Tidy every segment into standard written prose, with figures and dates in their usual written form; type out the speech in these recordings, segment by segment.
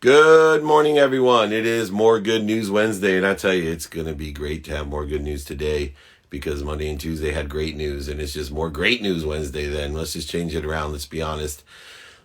Good morning, everyone. It is More Good News Wednesday, and I tell you, it's going to be great to have more good news today because Monday and Tuesday had great news, and it's just more great news Wednesday then. Let's just change it around. Let's be honest.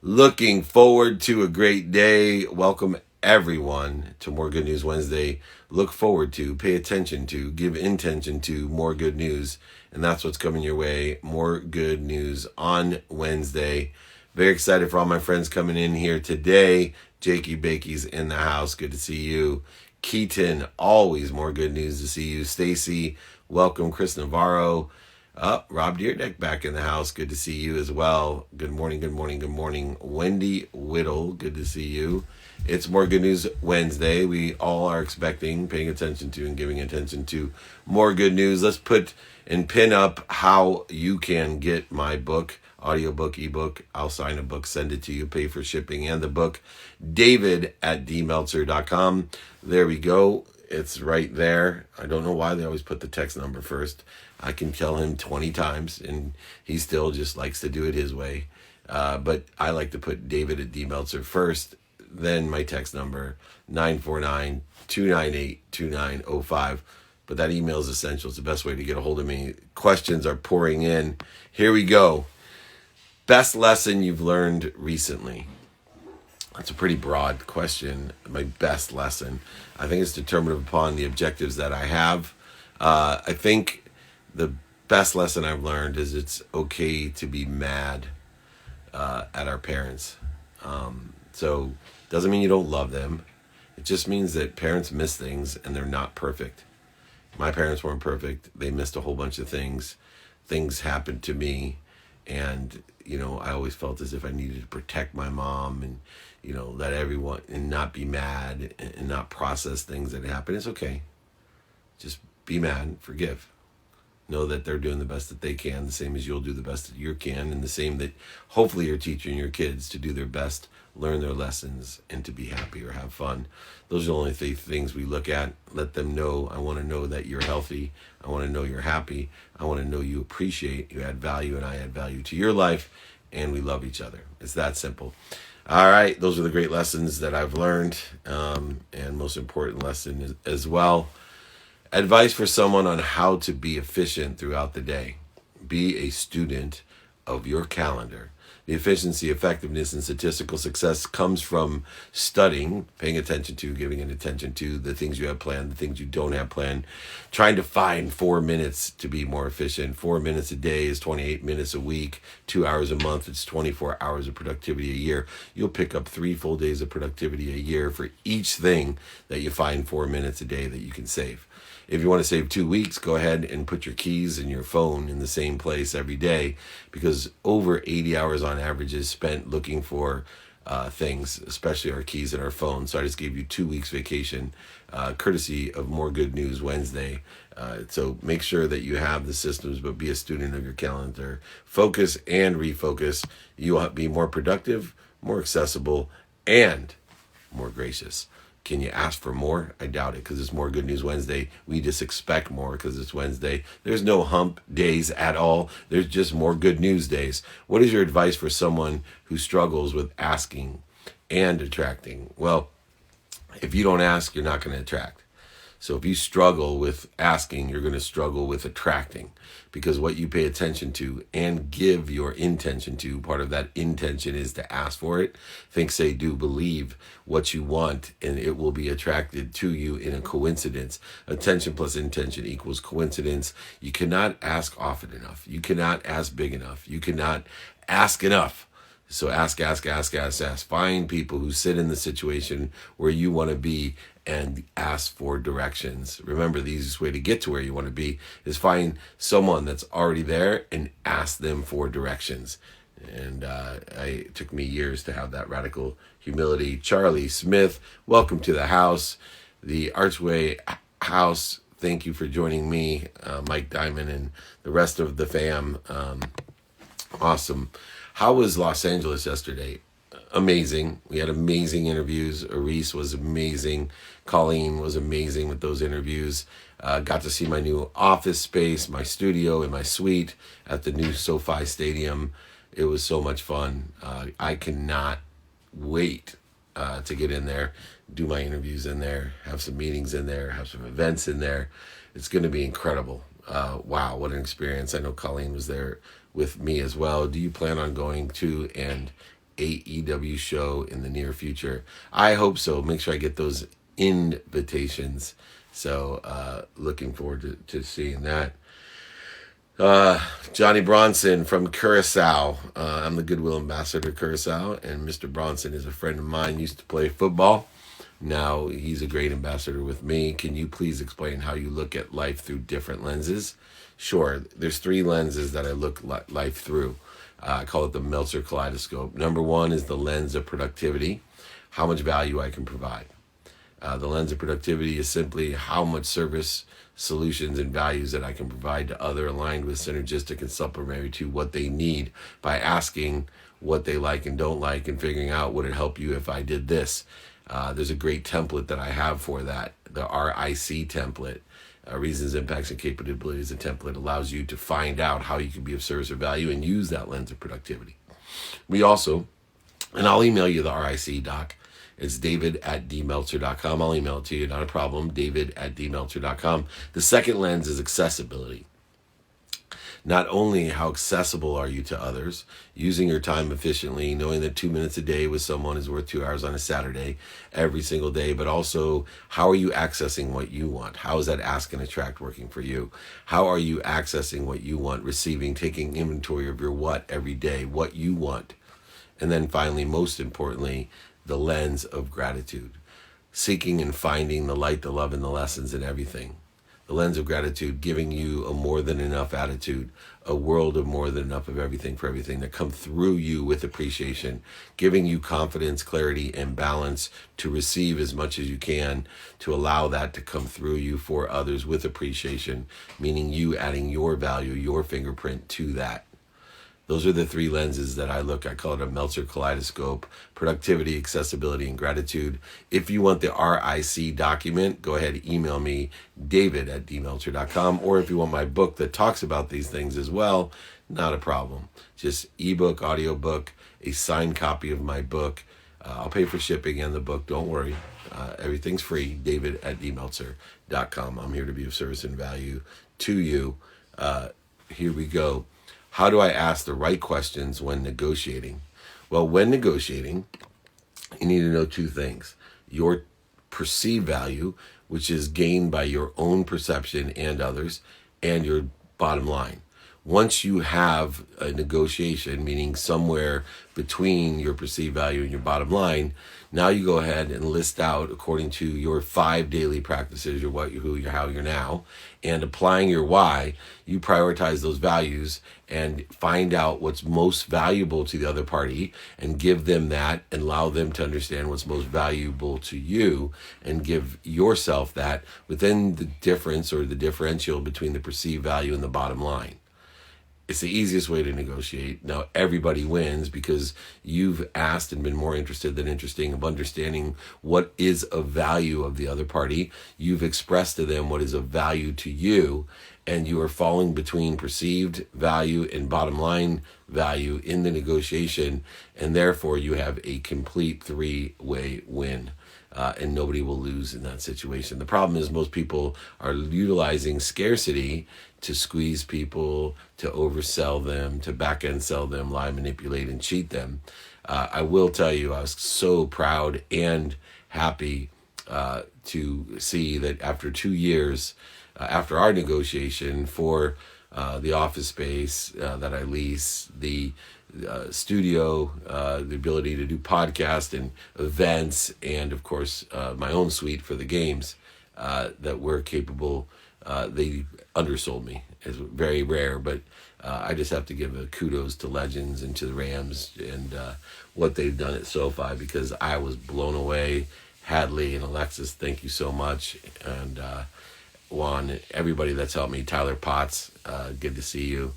Looking forward to a great day. Welcome, everyone, to More Good News Wednesday. Look forward to, pay attention to, give intention to more good news, and that's what's coming your way. More good news on Wednesday. Very excited for all my friends coming in here today. Jakey, bakey's in the house. Good to see you. Keaton, always more good news to see you. Stacy, welcome. Chris Navarro. Rob Deerdeck back in the house. Good to see you as well. Good morning, good morning, good morning. Wendy Whittle, good to see you. It's More Good News Wednesday. We all are expecting, paying attention to, and giving attention to more good news. Let's put and pin up how you can get my book. Audiobook, ebook. I'll sign a book, send it to you, pay for shipping and the book. David at dmeltzer.com. There we go. It's right there. I don't know why they always put the text number first. I can tell him 20 times and he still just likes to do it his way. But I like to put David at dmeltzer first, then my text number 949-298-2905. But that email is essential. It's the best way to get a hold of me. Questions are pouring in. Here we go. Best lesson you've learned recently? That's a pretty broad question. My best lesson. I think it's determined upon the objectives that I have. I think the best lesson I've learned is it's okay to be mad at our parents. So doesn't mean you don't love them. It just means that parents miss things and they're not perfect. My parents weren't perfect. They missed a whole bunch of things. Things happened to me. And, I always felt as if I needed to protect my mom and, let everyone and not be mad and not process things that happen. It's okay. Just be mad, forgive. Know that they're doing the best that they can, the same as you'll do the best that you can, and the same that hopefully you're teaching your kids to do their best, learn their lessons, and to be happy or have fun. Those are the only things we look at. Let them know, I want to know that you're healthy. I want to know you're happy. I want to know you appreciate, you add value, and I add value to your life, and we love each other. It's that simple. All right, those are the great lessons that I've learned, and most important lesson as well. Advice for someone on how to be efficient throughout the day. Be a student of your calendar. The efficiency, effectiveness, and statistical success comes from studying, paying attention to, giving an attention to the things you have planned, the things you don't have planned, trying to find 4 minutes to be more efficient. 4 minutes a day is 28 minutes a week, 2 hours a month, it's 24 hours of productivity a year. You'll pick up 3 full days of productivity a year for each thing that you find 4 minutes a day that you can save. If you want to save 2 weeks, go ahead and put your keys and your phone in the same place every day, because over 80 hours on average is spent looking for things, especially our keys and our phones. So I just gave you 2 weeks vacation, courtesy of More Good News Wednesday. So make sure that you have the systems, but be a student of your calendar. Focus and refocus. You will be more productive, more accessible, and more gracious. Can you ask for more? I doubt it, because it's More Good News Wednesday. We just expect more because it's Wednesday. There's no hump days at all. There's just more good news days. What is your advice for someone who struggles with asking and attracting? Well, if you don't ask, you're not going to attract. So if you struggle with asking, you're going to struggle with attracting, because what you pay attention to and give your intention to, part of that intention is to ask for it. Think, say, do, believe what you want, and it will be attracted to you in a coincidence. Attention plus intention equals coincidence. You cannot ask often enough. You cannot ask big enough. You cannot ask enough. So ask. Find people who sit in the situation where you want to be and ask for directions. Remember, the easiest way to get to where you want to be is find someone that's already there and ask them for directions. And it took me years to have that radical humility. Charlie Smith, welcome to the house, the Archway House. Thank you for joining me, Mike Diamond, and the rest of the fam. Awesome. How was Los Angeles yesterday? Amazing. We had amazing interviews. Aris was amazing. Colleen was amazing with those interviews. Got to see my new office space, my studio, and my suite at the new SoFi Stadium. It was so much fun. I cannot wait to get in there, do my interviews in there, have some meetings in there, have some events in there. It's going to be incredible. Wow, what an experience. I know Colleen was there with me as well. Do you plan on going to an AEW show in the near future? I hope so. Make sure I get those invitations. So looking forward to seeing that. Johnny Bronson from Curacao. I'm the Goodwill Ambassador of Curacao, and Mr. Bronson is a friend of mine, used to play football. Now he's a great ambassador with me. Can you please explain how you look at life through different lenses? Sure. There's 3 lenses that I look life through. I call it the Meltzer Kaleidoscope. Number 1 is the lens of productivity, how much value I can provide. The lens of productivity is simply how much service, solutions, and values that I can provide to other aligned with, synergistic, and supplementary to what they need by asking what they like and don't like and figuring out would it help you if I did this. There's a great template that I have for that, the RIC template. Reasons, Impacts, and Capabilities. A template allows you to find out how you can be of service or value and use that lens of productivity. We also, and I'll email you the RIC doc. It's david@dmeltzer.com. I'll email it to you, not a problem. david@dmeltzer.com. The second lens is accessibility. Not only how accessible are you to others, using your time efficiently, knowing that 2 minutes a day with someone is worth 2 hours on a Saturday every single day, but also how are you accessing what you want? How is that ask and attract working for you? How are you accessing what you want, receiving, taking inventory of your what every day, what you want? And then finally, most importantly, the lens of gratitude, seeking and finding the light, the love, and the lessons in everything. The lens of gratitude, giving you a more than enough attitude, a world of more than enough of everything for everything that come through you with appreciation, giving you confidence, clarity, and balance to receive as much as you can, to allow that to come through you for others with appreciation, meaning you adding your value, your fingerprint to that. Those are the 3 lenses that I call it a Meltzer Kaleidoscope: productivity, accessibility, and gratitude. If you want the RIC document, go ahead, email me, david@dmeltzer.com. Or if you want my book that talks about these things as well, not a problem. Just ebook, audiobook, a signed copy of my book. I'll pay for shipping and the book, don't worry. Everything's free, david@dmeltzer.com. I'm here to be of service and value to you. Here we go. How do I ask the right questions when negotiating? Well, when negotiating, you need to know 2 things. Your perceived value, which is gained by your own perception and others, and your bottom line. Once you have a negotiation, meaning somewhere between your perceived value and your bottom line, now you go ahead and list out, according to your 5 daily practices, your what, your who, your how, your now, and applying your why, you prioritize those values and find out what's most valuable to the other party and give them that and allow them to understand what's most valuable to you and give yourself that within the difference or the differential between the perceived value and the bottom line. It's the easiest way to negotiate. Now, everybody wins because you've asked and been more interested than interesting of understanding what is of value of the other party. You've expressed to them what is of value to you, and you are falling between perceived value and bottom line value in the negotiation, and therefore you have a complete 3-way win. And nobody will lose in that situation. The problem is most people are utilizing scarcity to squeeze people, to oversell them, to back-end sell them, lie, manipulate, and cheat them. I will tell you, I was so proud and happy to see that after 2 years, after our negotiation for the office space that I lease, the studio, the ability to do podcast and events, and of course my own suite for the games that we're capable. They undersold me. It's very rare, but I just have to give a kudos to Legends and to the Rams and what they've done at SoFi, because I was blown away. Hadley and Alexis, thank you so much. And Juan, everybody that's helped me. Tyler Potts, good to see you.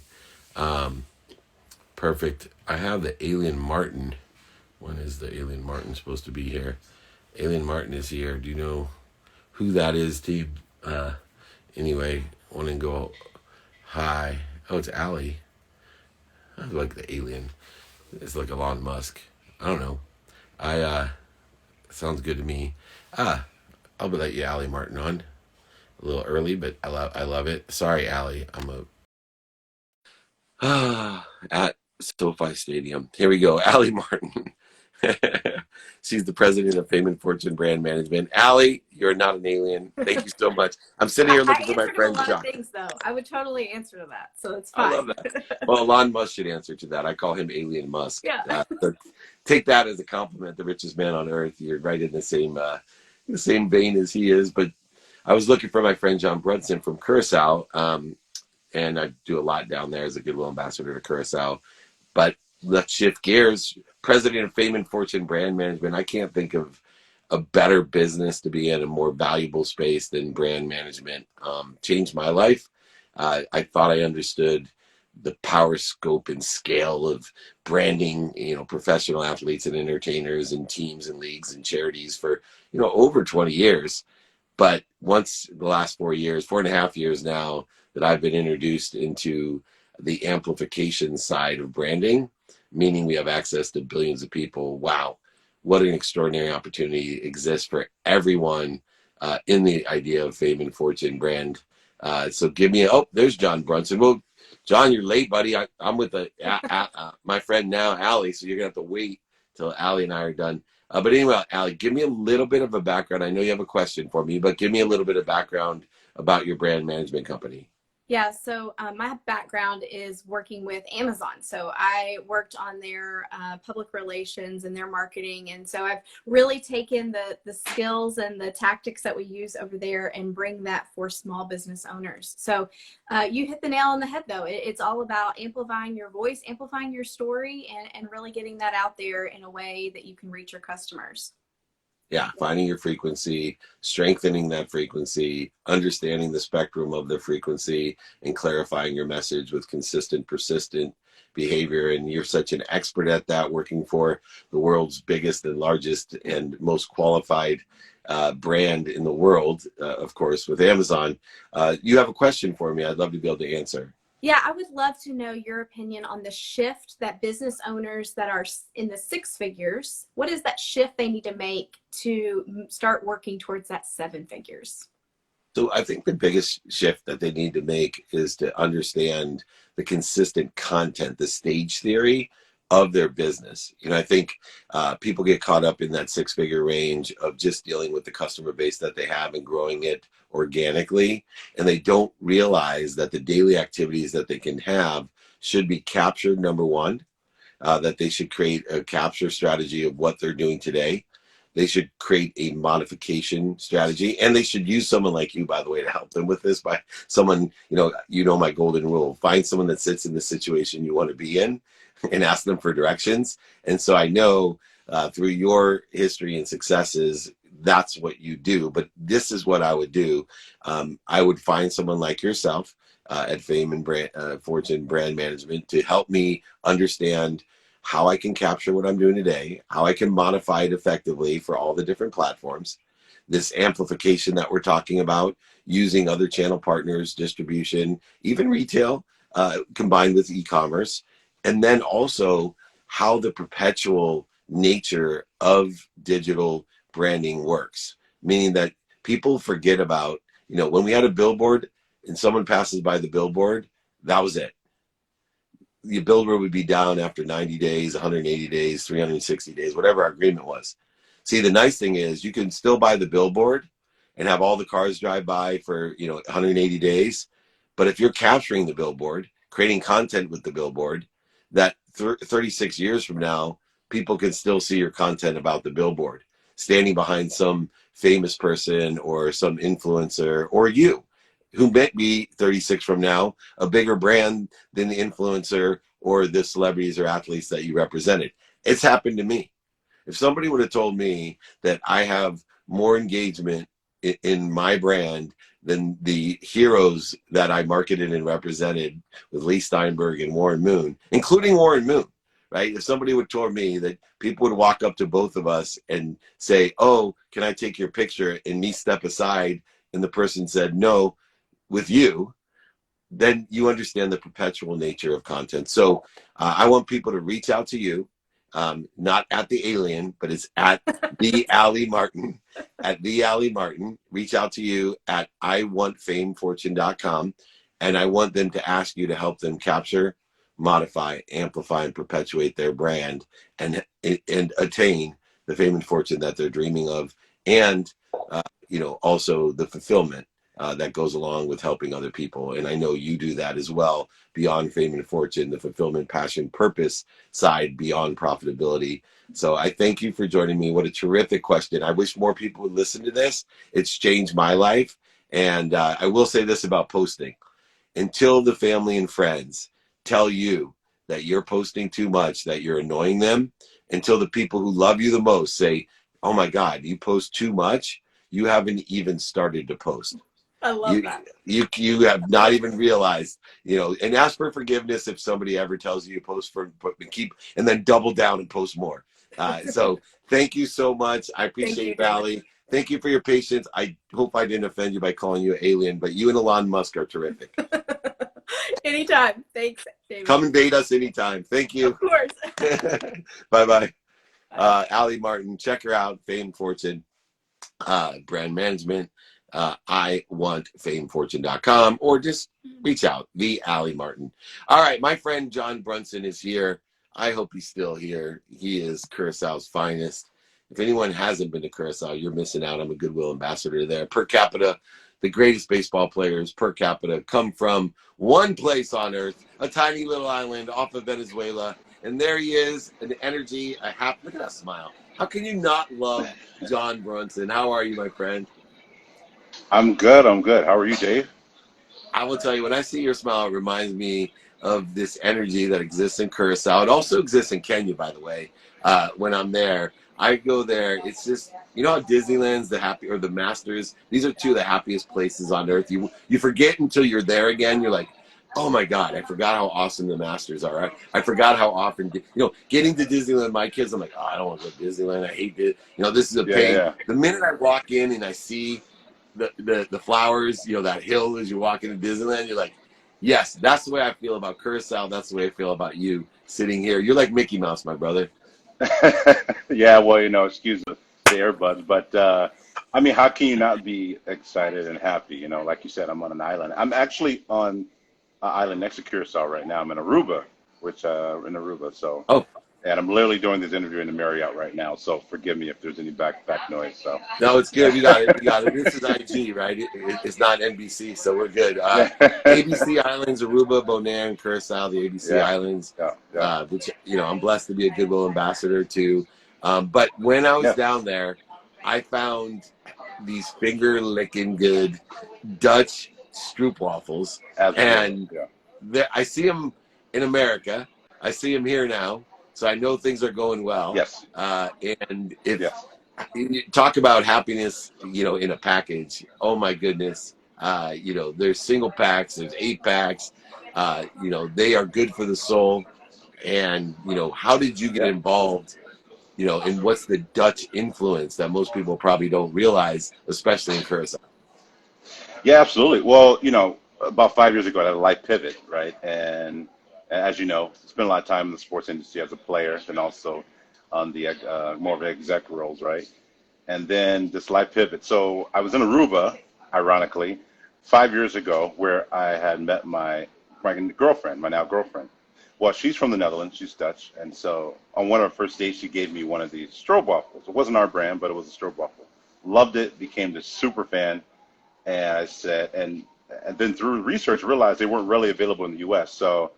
Perfect. I have the Alien Martin. When is the Alien Martin supposed to be here? Alien Martin is here. Do you know who that is, team? Anyway, want to go hi. Oh, it's Allie. I like the alien. It's like Elon Musk. I don't know. sounds good to me. I'll let you Allie Martin on a little early, but I love it. Sorry, Allie. At SoFi Stadium. Here we go. Allie Martin. She's the president of Fame and Fortune Brand Management. Allie, you're not an alien. Thank you so much. I'm sitting here looking for my friend John. I answered a lot John. of things, though. I would totally answer to that, so it's I fine. love that. Well, Elon Musk should answer to that. I call him Alien Musk. Yeah. So take that as a compliment. The richest man on earth. You're right in the same vein as he is. But I was looking for my friend John Brunson from Curacao, and I do a lot down there as a Goodwill ambassador to Curacao. But let's shift gears. President of Fame and Fortune Brand Management. I can't think of a better business to be in, a more valuable space than brand management. Changed my life. I thought I understood the power, scope, and scale of branding, professional athletes and entertainers and teams and leagues and charities for, over 20 years. But once the last 4.5 years now that I've been introduced into the amplification side of branding, meaning we have access to billions of people. Wow, what an extraordinary opportunity exists for everyone in the idea of fame and fortune brand. So there's John Brunson. Well, John, you're late, buddy. I'm with my friend now, Allie, so you're going to have to wait till Allie and I are done. But anyway, Allie, give me a little bit of a background. I know you have a question for me, but give me a little bit of background about your brand management company. Yeah, so my background is working with Amazon. So I worked on their public relations and their marketing. And so I've really taken the skills and the tactics that we use over there and bring that for small business owners. So you hit the nail on the head, though. It's all about amplifying your voice, amplifying your story, and really getting that out there in a way that you can reach your customers. Yeah, finding your frequency, strengthening that frequency, understanding the spectrum of the frequency, and clarifying your message with consistent, persistent behavior. And you're such an expert at that, working for the world's biggest and largest and most qualified brand in the world, of course, with Amazon. You have a question for me I'd love to be able to answer. Yeah, I would love to know your opinion on the shift that business owners that are in the six figures, what is that shift they need to make to start working towards that seven figures? So I think the biggest shift that they need to make is to understand the consistent content, the stage theory of their business. I think people get caught up in that six-figure range of just dealing with the customer base that they have and growing it organically, and they don't realize that the daily activities that they can have should be captured, number one, that they should create a capture strategy of what they're doing today. They should create a modification strategy, and they should use someone like you, by the way, to help them with this. By someone, my golden rule: find someone that sits in the situation you want to be in, and ask them for directions. And so I know through your history and successes, that's what you do. But this is what I would do. I would find someone like yourself at Fame and Fortune Brand Management to help me understand how I can capture what I'm doing today, how I can modify it effectively for all the different platforms, this amplification that we're talking about, using other channel partners, distribution, even retail, combined with e-commerce, and then also how the perpetual nature of digital branding works, meaning that people forget about, when we had a billboard and someone passes by the billboard, that was it. The billboard would be down after 90 days, 180 days, 360 days, whatever our agreement was. See, the nice thing is you can still buy the billboard and have all the cars drive by for, 180 days. But if you're capturing the billboard, creating content with the billboard, that 36 years from now, people can still see your content about the billboard, standing behind some famous person or some influencer, or you, who may be 36 from now, a bigger brand than the influencer or the celebrities or athletes that you represented. It's happened to me. If somebody would have told me that I have more engagement in my brand than the heroes that I marketed and represented with Lee Steinberg and Warren Moon, including Warren Moon, right? If somebody would have told me that people would walk up to both of us and say, "Oh, can I take your picture?" and me step aside, and the person said, "No," with you, then you understand the perpetual nature of content. So I want people to reach out to you not at the alien, but it's at the Allie Martin, at the Allie Martin. Reach out to you at iwantfamefortune.com, and I want them to ask you to help them capture, modify, amplify, and perpetuate their brand and attain the fame and fortune that they're dreaming of, and also the fulfillment that goes along with helping other people. And I know you do that as well, beyond fame and fortune, the fulfillment, passion, purpose side beyond profitability. So I thank you for joining me. What a terrific question. I wish more people would listen to this. It's changed my life. And I will say this about posting. Until the family and friends tell you that you're posting too much, that you're annoying them, until the people who love you the most say, oh my God, you post too much, you haven't even started to post. I love that. You have not even realized, and ask for forgiveness if somebody ever tells you to post and then double down and post more. So thank you so much. I appreciate it, Allie. Thank you for your patience. I hope I didn't offend you by calling you an alien, but you and Elon Musk are terrific. Anytime. Thanks, David. Come and date us anytime. Thank you. Of course. Bye-bye. Allie Martin, check her out, Fame Fortune, brand management. iwantfamefortune.com, or just reach out, the Allie Martin. All right, my friend John Brunson is here. I hope he's still here. He is Curacao's finest. If anyone hasn't been to Curacao, you're missing out. I'm a Goodwill ambassador there. Per capita, the greatest baseball players per capita come from one place on earth, a tiny little island off of Venezuela. And there he is, an energy, a happy, look at that smile. How can you not love John Brunson? How are you, my friend? I'm good. How are you, Dave? I will tell you, when I see your smile, it reminds me of this energy that exists in Curacao. It also exists in Kenya, by the way. When I'm there, I go there. It's just, how Disneyland's the Masters. These are two of the happiest places on earth. You forget until you're there again. You're like, oh my God, I forgot how awesome the Masters are. I forgot how often, getting to Disneyland, my kids, I'm like, oh, I don't want to go to Disneyland. I hate it. This is a pain. Yeah. The minute I walk in and I see the flowers, that hill as you walk into Disneyland, you're like, yes, that's the way I feel about Curacao. That's the way I feel about you sitting here. You're like Mickey Mouse, my brother. Yeah, well, excuse the earbuds, but how can you not be excited and happy? Like you said, I'm on an island. I'm actually on an island next to Curacao right now. I'm in Aruba, so. Oh. And I'm literally doing this interview in the Marriott right now, so forgive me if there's any back noise. So. No, it's good. We got it. This is IG, right? It's not NBC, so we're good. ABC Islands, Aruba, Bonaire, and Curacao, the ABC Islands, which, I'm blessed to be a Goodwill ambassador to. But when I was down there, I found these finger-licking good Dutch stroopwafels. And I see them in America. I see them here now. So I know things are going well. Yes. And if you talk about happiness, in a package, oh my goodness. There's single packs, there's 8-packs. They are good for the soul. And, how did you get involved, and what's the Dutch influence that most people probably don't realize, especially in Curacao? Yeah, absolutely. Well, about 5 years ago, I had a life pivot, right? And as you know, spent a lot of time in the sports industry as a player and also on the more of the exec roles, right? And then this life pivot. So I was in Aruba, ironically, 5 years ago, where I had met my girlfriend, my now girlfriend. Well, she's from the Netherlands. She's Dutch. And so on one of our first dates, she gave me one of these stroopwafels. It wasn't our brand, but it was a stroopwafel. Loved it, became this super fan. And I said, and then through research, realized they weren't really available in the U.S. So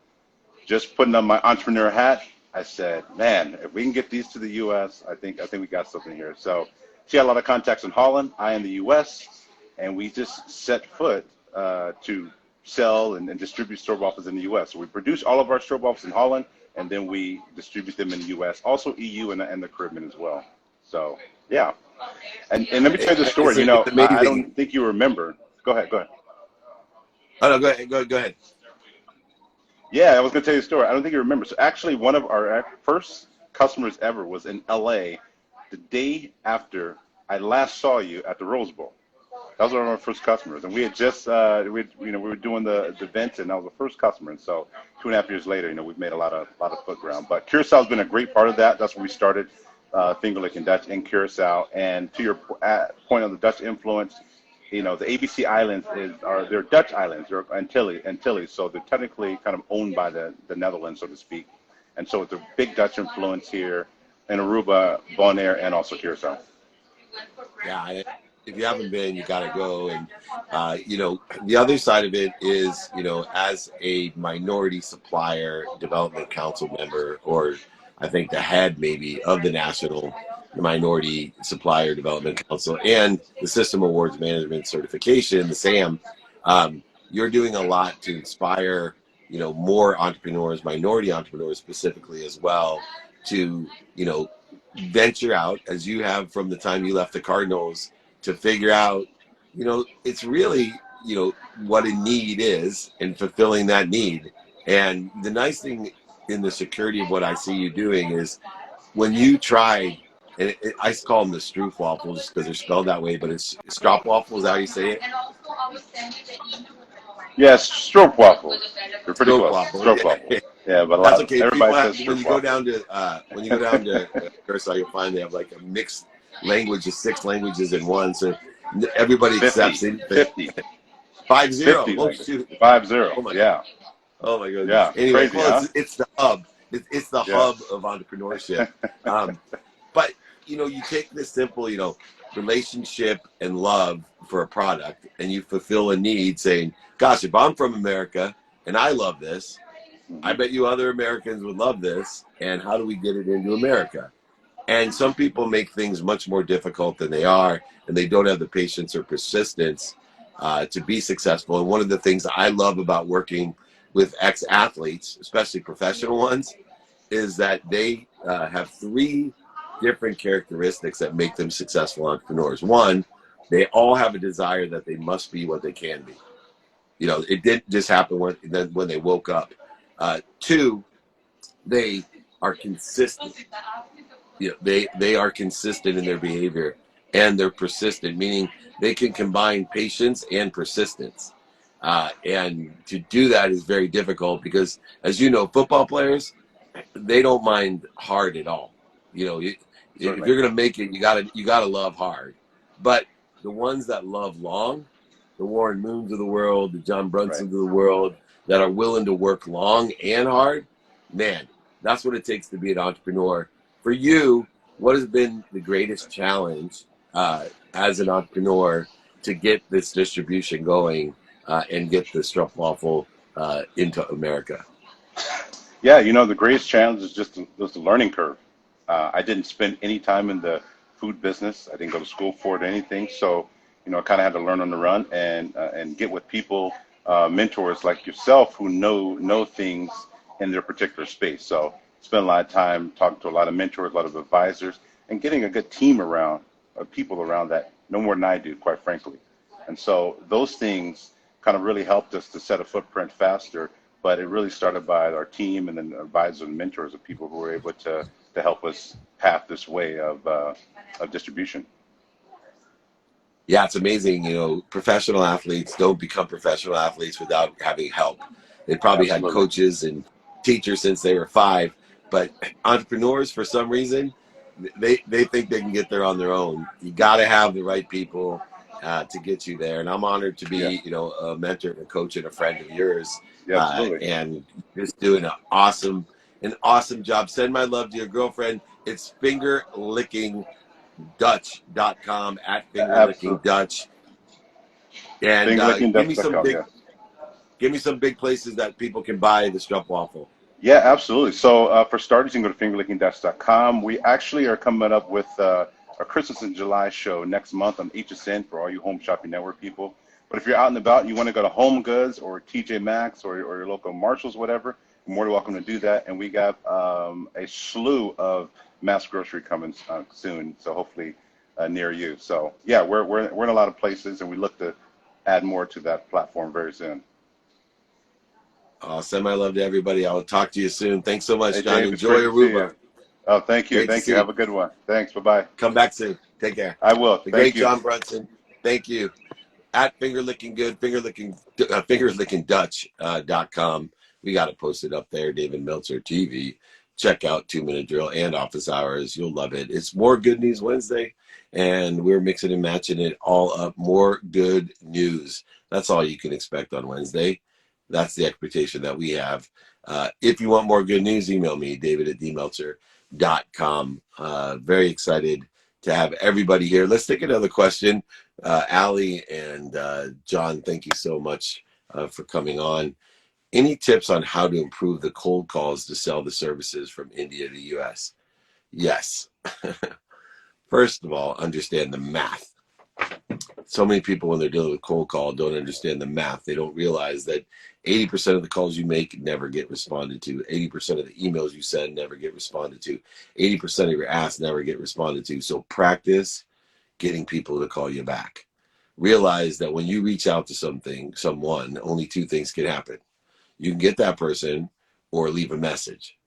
just putting on my entrepreneur hat, I said, man, if we can get these to the U.S., I think we got something here. So she had a lot of contacts in Holland, I in the U.S., and we just set foot to sell and distribute stroopwafels in the U.S. So we produce all of our stroopwafels in Holland, and then we distribute them in the U.S., also EU and the Caribbean as well. So, yeah. And let me tell you the story. I don't think you remember. Go ahead. Oh, no, go ahead. Yeah, I was going to tell you a story. I don't think you remember. So actually, one of our first customers ever was in LA the day after I last saw you at the Rose Bowl. That was one of our first customers, and we had just we were doing the event, and that was the first customer. And so 2.5 years later, we've made a lot of foot ground. But Curacao has been a great part of that. That's when we started finger licking Dutch in Curacao. And to your point on the Dutch influence, the ABC Islands they're Dutch islands, they're Antilles, so they're technically kind of owned by the Netherlands, so to speak. And so it's a big Dutch influence here in Aruba, Bonaire, and also Curacao. Yeah, if you haven't been, you got to go. And the other side of it is, as a minority supplier development council member, or I think the head maybe of the National Minority Supplier Development Council and the System Awards Management Certification, the SAM, you're doing a lot to inspire, more entrepreneurs, minority entrepreneurs specifically as well, to, venture out, as you have from the time you left the Cardinals, to figure out, it's really, what a need is and fulfilling that need. And the nice thing in the security of what I see you doing is when you tried, and I call them the Stroop waffles because they're spelled that way, but it's strop waffles, how you say it? Yes, stroop waffles. They're pretty Stroop close. waffles. Stroop waffles. Yeah, but that's okay. Everybody People says when you go down to Curacao, you'll find they have like a mixed language of 6 languages in one, so everybody accepts it. 50. 50. Oh, 50. 50. Oh my, yeah. Oh my goodness. Yeah. Anyway, Crazy, huh? it's the hub. It's the hub of entrepreneurship. But you take this simple, relationship and love for a product, and you fulfill a need, saying, "Gosh, if I'm from America and I love this, I bet you other Americans would love this. And how do we get it into America?" And some people make things much more difficult than they are, and they don't have the patience or persistence to be successful. And one of the things I love about working with ex-athletes, especially professional ones, is that they have 3 different characteristics that make them successful entrepreneurs. One, they all have a desire that they must be what they can be. It didn't just happen when they woke up. 2, they are consistent. They are consistent in their behavior, and they're persistent, meaning they can combine patience and persistence. And to do that is very difficult because, as you know, football players, they don't mind hard at all. If you're going to make it, you gotta love hard. But the ones that love long, the Warren Moons of the world, the John Brunsons of the world, that are willing to work long and hard, man, that's what it takes to be an entrepreneur. For you, what has been the greatest challenge as an entrepreneur to get this distribution going and get the Stroopwafel into America? Yeah, the greatest challenge is just the learning curve. I didn't spend any time in the food business. I didn't go to school for it or anything. So, I kind of had to learn on the run and get with people, mentors like yourself who know things in their particular space. So spend a lot of time talking to a lot of mentors, a lot of advisors, and getting a good team around, people around that know more than I do, quite frankly. And so those things kind of really helped us to set a footprint faster. But it really started by our team and then advisors and mentors of people who were able to help us path this way of distribution. Yeah, it's amazing. Professional athletes don't become professional athletes without having help. They probably had coaches and teachers since they were 5, but entrepreneurs, for some reason, they think they can get there on their own. You got to have the right people to get you there. And I'm honored to be, a mentor, a coach, and a friend of yours. And just doing an awesome job. Send my love to your girlfriend. It's fingerlickingdutch.com at fingerlickingdutch. And give me some big places that people can buy the Stroopwafel. Yeah, absolutely. So for starters, you can go to fingerlickingdutch.com. We actually are coming up with our Christmas in July show next month on HSN for all you Home Shopping Network people. But if you're out and about and you want to go to Home Goods or TJ Maxx or your local Marshalls, whatever, you're more than welcome to do that. And we got a slew of mass grocery coming soon, so hopefully near you. So yeah, we're in a lot of places, and we look to add more to that platform very soon. I'll send my love to everybody. I'll talk to you soon. Thanks so much, Hey, John. Dave, enjoy Aruba. Oh, thank you. Thank you. Have a good one. Thanks. Bye-bye. Come back soon. Take care. I will. The great John Brunson. Thank you. at fingerlicking Dutch.com. We got it posted up there. David Meltzer TV. Check out 2 Minute Drill and Office Hours. You'll love it. It's More Good News Wednesday, and we're mixing and matching it all up. More good news. That's all you can expect on Wednesday. That's the expectation that we have. If you want more good news, email me, david@dmeltzer.com. Very excited to have everybody here. Let's take another question. Allie and John, thank you so much for coming on. Any tips on how to improve the cold calls to sell the services from India to the US? Yes. First of all, understand the math. So many people, when they're dealing with cold call, don't understand the math. They don't realize that 80% of the calls you make never get responded to. 80% of the emails you send never get responded to. 80% of your asks never get responded to. So practice getting people to call you back. Realize that when you reach out to someone, only two things can happen. You can get that person or leave a message.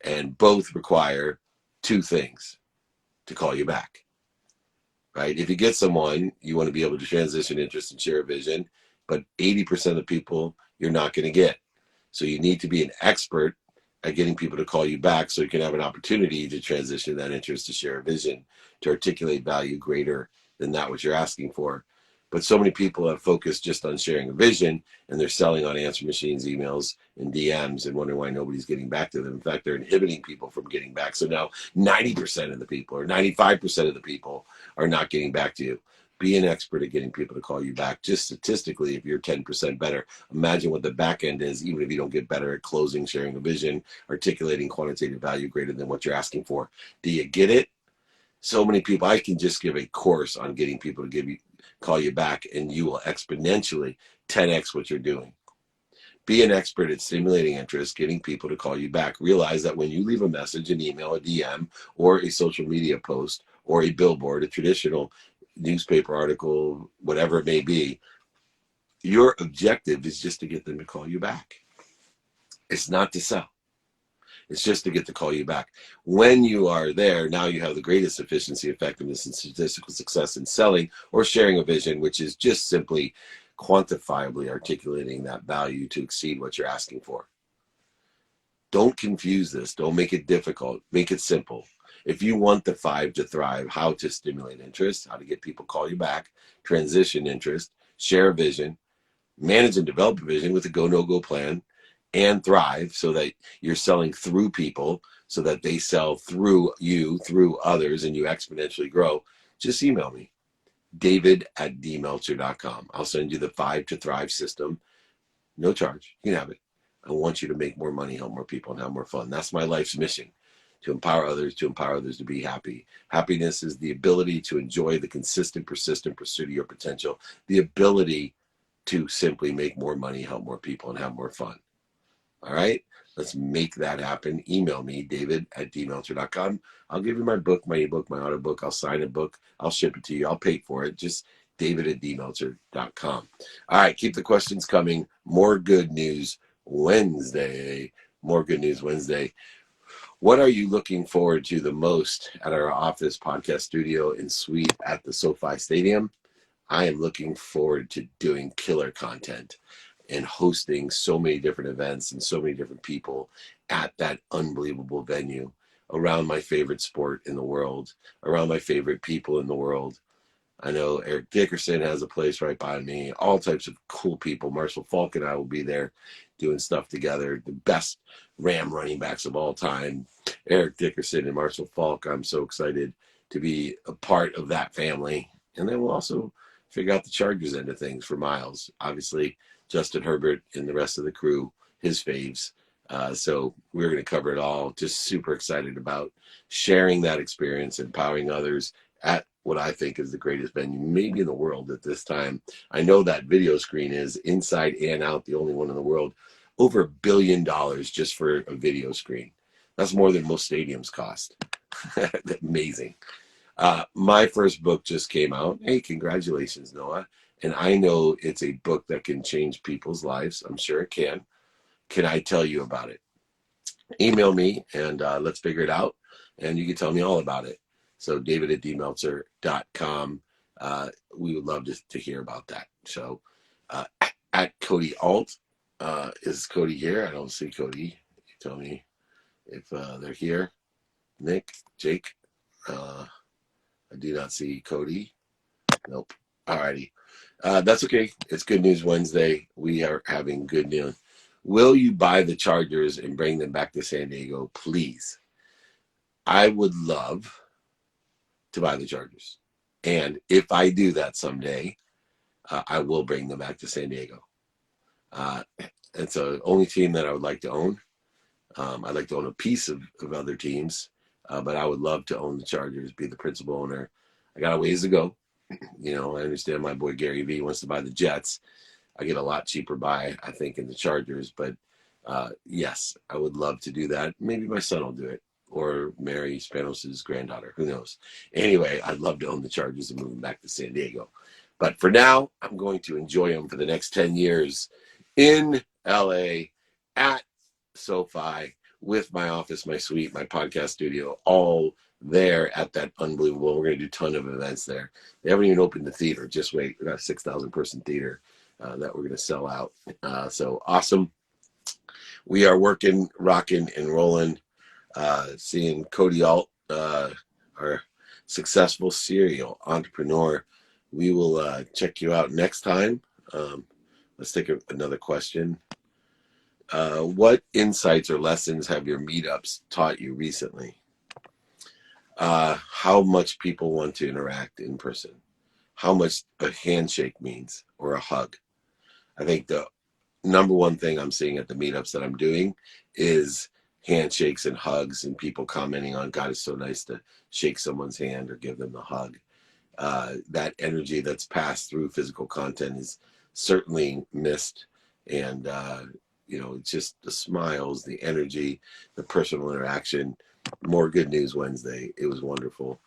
And both require two things to call you back. Right? If you get someone, you want to be able to transition interest and share a vision, but 80% of the people you're not going to get. So you need to be an expert at getting people to call you back so you can have an opportunity to transition that interest to share a vision, to articulate value greater than that which you're asking for. But so many people have focused just on sharing a vision, and they're selling on answer machines, emails, and DMs, and wondering why nobody's getting back to them. In fact, they're inhibiting people from getting back. So now 90% of the people or 95% of the people are not getting back to you. Be an expert at getting people to call you back. Just statistically, if you're 10% better, imagine what the back end is, even if you don't get better at closing, sharing a vision, articulating quantitative value greater than what you're asking for. Do you get it? So many people, I can just give a course on getting people to call you back, and you will exponentially 10x what you're doing. Be an expert at stimulating interest, getting people to call you back. Realize that when you leave a message, an email, a DM, or a social media post, or a billboard, a traditional newspaper article, whatever it may be, your objective is just to get them to call you back. It's not to sell. It's just to get to call you back. When you are there, now you have the greatest efficiency, effectiveness, and statistical success in selling or sharing a vision, which is just simply quantifiably articulating that value to exceed what you're asking for. Don't confuse this. Don't make it difficult. Make it simple. If you want the 5 to thrive, how to stimulate interest, how to get people to call you back, transition interest, share a vision, manage and develop a vision with a go, no-go plan, and thrive so that you're selling through people so that they sell through you, through others, and you exponentially grow, just email me, david@dmeltzer.com. I'll send you the 5 to Thrive system. No charge. You can have it. I want you to make more money, help more people, and have more fun. That's my life's mission, to empower others to be happy. Happiness is the ability to enjoy the consistent, persistent pursuit of your potential, the ability to simply make more money, help more people, and have more fun. All right, let's make that happen. Email me, david@dmeltzer.com. I'll give you my book, my ebook, my audio book. I'll sign a book. I'll ship it to you. I'll pay for it. Just david@dmeltzer.com. All right, keep the questions coming. More Good News Wednesday. More Good News Wednesday. What are you looking forward to the most at our office podcast studio and suite at the SoFi Stadium? I am looking forward to doing killer content and hosting so many different events and so many different people at that unbelievable venue around my favorite sport in the world, around my favorite people in the world. I know Eric Dickerson has a place right by me, all types of cool people. Marshall Falk and I will be there doing stuff together. The best Ram running backs of all time, Eric Dickerson and Marshall Falk. I'm so excited to be a part of that family. And then we'll also figure out the Chargers end of things for Miles. Obviously, Justin Herbert and the rest of the crew, his faves. So we're going to cover it all. Just super excited about sharing that experience, empowering others at what I think is the greatest venue maybe in the world at this time. I know that video screen is inside and out, the only one in the world. Over $1 billion just for a video screen. That's more than most stadiums cost. Amazing. My first book just came out. Hey, congratulations, Noah. And I know it's a book that can change people's lives. I'm sure it can. Can I tell you about it? Email me and let's figure it out. And you can tell me all about it. So david@dmeltzer.com. we would love to hear about that. So at Cody Alt, is Cody here? I don't see Cody. You tell me if they're here. Nick, Jake, I do not see Cody. Nope. Alrighty. That's okay. It's Good News Wednesday. We are having good news. Will you buy the Chargers and bring them back to San Diego, please? I would love to buy the Chargers. And if I do that someday, I will bring them back to San Diego. It's the only team that I would like to own. I'd like to own a piece of other teams, but I would love to own the Chargers, be the principal owner. I got a ways to go. You know, I understand my boy Gary Vee wants to buy the Jets. I get a lot cheaper buy, I think, in the Chargers. But yes, I would love to do that. Maybe my son will do it, or Mary Spanos' granddaughter. Who knows? Anyway, I'd love to own the Chargers and move them back to San Diego. But for now, I'm going to enjoy them for the next 10 years in LA at SoFi with my office, my suite, my podcast studio, all there at that unbelievable. We're going to do a ton of events there. They haven't even opened the theater. Just wait. We got a 6,000 person theater that we're going to sell out. So awesome. We are working, rocking, and rolling. Seeing Cody Alt, our successful serial entrepreneur. We will check you out next time. Let's take another question. What insights or lessons have your meetups taught you recently? How much people want to interact in person, how much a handshake means or a hug. I think the number one thing I'm seeing at the meetups that I'm doing is handshakes and hugs and people commenting on, God, it's so nice to shake someone's hand or give them a hug. That energy that's passed through physical content is certainly missed. And, you know, it's just the smiles, the energy, the personal interaction. More Good News Wednesday. It was wonderful.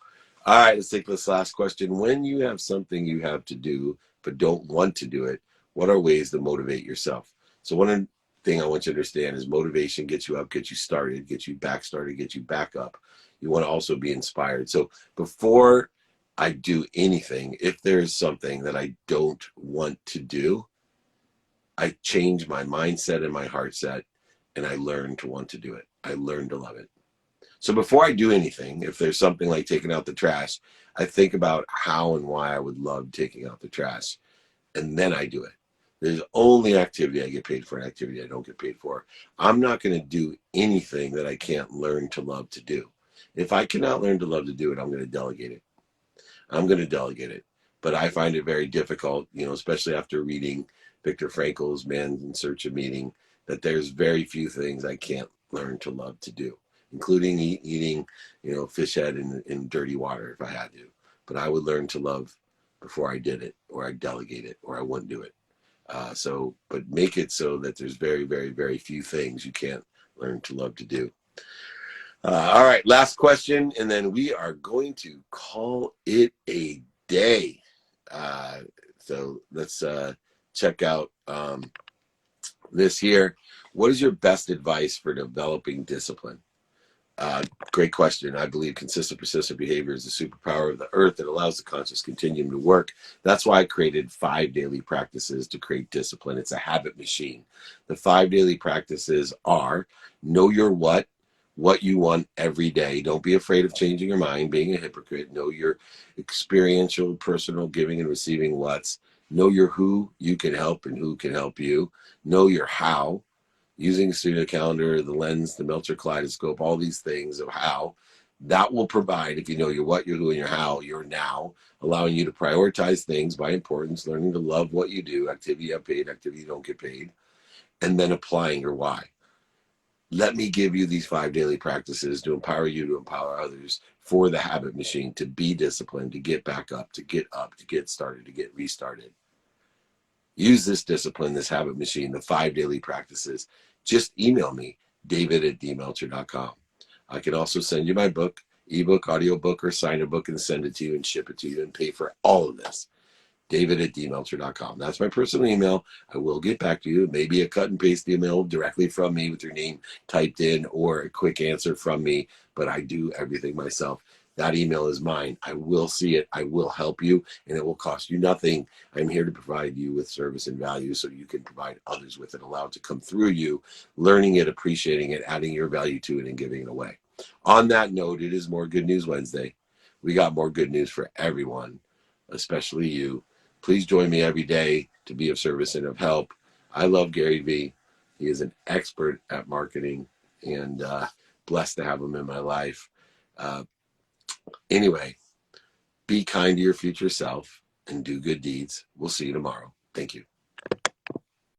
All right, let's take this last question. When you have something you have to do but don't want to do it, what are ways to motivate yourself? So one thing I want you to understand is motivation gets you up, gets you started, gets you back started, gets you back up. You want to also be inspired. So before I do anything, if there's something that I don't want to do, I change my mindset and my heart set, and I learn to want to do it. I learn to love it. So before I do anything, if there's something like taking out the trash, I think about how and why I would love taking out the trash, and then I do it. There's only activity I get paid for and activity I don't get paid for. I'm not going to do anything that I can't learn to love to do. If I cannot learn to love to do it, I'm going to delegate it. But I find it very difficult, you know, especially after reading Viktor Frankl's Man's in Search of Meaning, that there's very few things I can't learn to love to do, including eating, you know, fish head in dirty water if I had to. But I would learn to love before I did it, or I delegate it, or I wouldn't do it. But make it so that there's very, very, very few things you can't learn to love to do. All right, last question, and then we are going to call it a day. So let's check out this here. What is your best advice for developing discipline? Great question. I believe consistent, persistent behavior is the superpower of the earth that allows the conscious continuum to work. That's why I created 5 daily practices to create discipline. It's a habit machine. The 5 daily practices are: know your what you want every day. Don't be afraid of changing your mind, being a hypocrite. Know your experiential, personal giving and receiving what's. Know your who you can help and who can help you. Know your how. Using a studio calendar, the lens, the Meltzer Kaleidoscope, all these things of how. That will provide, if you know your what, your who, and your how, your now, allowing you to prioritize things by importance, learning to love what you do, activity you have paid, activity you don't get paid, and then applying your why. Let me give you these 5 daily practices to empower you to empower others for the habit machine, to be disciplined, to get back up, to get started, to get restarted. Use this discipline, this habit machine, the 5 daily practices. Just email me, david@dmeltzer.com. I can also send you my book, ebook, audiobook, or sign a book and send it to you and ship it to you and pay for all of this. david@dmeltzer.com. That's my personal email. I will get back to you. Maybe a cut and paste email directly from me with your name typed in, or a quick answer from me, but I do everything myself. that email is mine. I will see it. I will help you, and it will cost you nothing. I'm here to provide you with service and value so you can provide others with it, allow it to come through you, learning it, appreciating it, adding your value to it, and giving it away. On that note, it is More Good News Wednesday. We got more good news for everyone, especially you. Please join me every day to be of service and of help. I love Gary Vee. He is an expert at marketing, and blessed to have him in my life. Anyway, be kind to your future self and do good deeds. We'll see you tomorrow. Thank you.